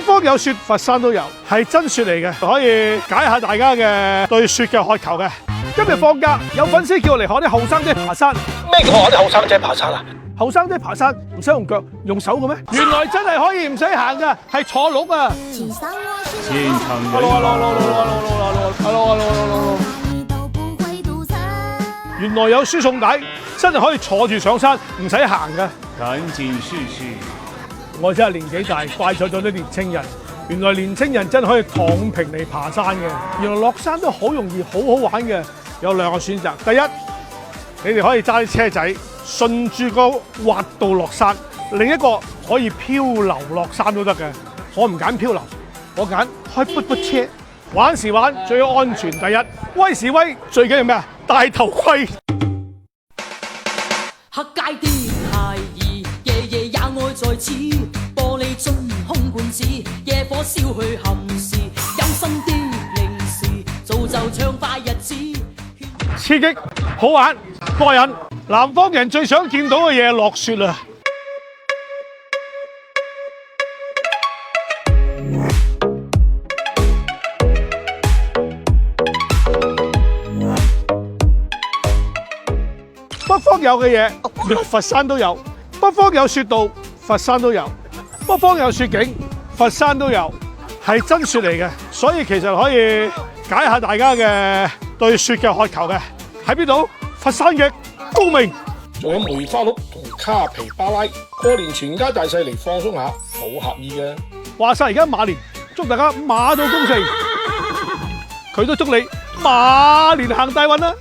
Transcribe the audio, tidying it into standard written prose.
北方有雪，佛山都有，係真雪嚟嘅，可以解下大家嘅對雪嘅渴求嘅。今日放假，有粉絲叫我嚟學啲後生仔爬山。咩叫學啲後生仔爬山啊？後生仔爬山唔使用腳，用手嘅咩？原來真係可以唔使行噶，係坐鹿啊！天堂人原來有輸送帶，真係可以坐住上山，唔使行噶。趕緊試試。我真係年紀大，怪咗啲年青人。原來年青人真係可以躺平嚟爬山嘅。原來落山都好容易，好好玩嘅。有兩個選擇，第一，你哋可以揸啲車仔，順住個滑道落山；另一個可以漂流落山都得嘅。我唔揀漂流，我揀開噗噗車。玩時玩，最有安全第一，威時威，最緊要咩啊？戴頭盔。黑街的孩兒，夜夜也愛在此。玻璃樽空罐子，夜火燒去冚時。有心的零時，造就暢快日子。刺激、好玩、過癮，南方人最想見到嘅嘢落雪啦！北方有嘅嘢，原來佛山都有；北方有雪道，佛山都有；北方有雪景，佛山都有，係真雪嚟嘅，所以其實可以解下大家嘅對雪嘅渴求嘅。喺邊度？佛山嘅高明，仲有梅花鹿同卡皮巴拉，過年全家大細嚟放鬆下，好合意嘅。話晒而家馬年，祝大家馬到功成，佢都祝你馬年行大運啦！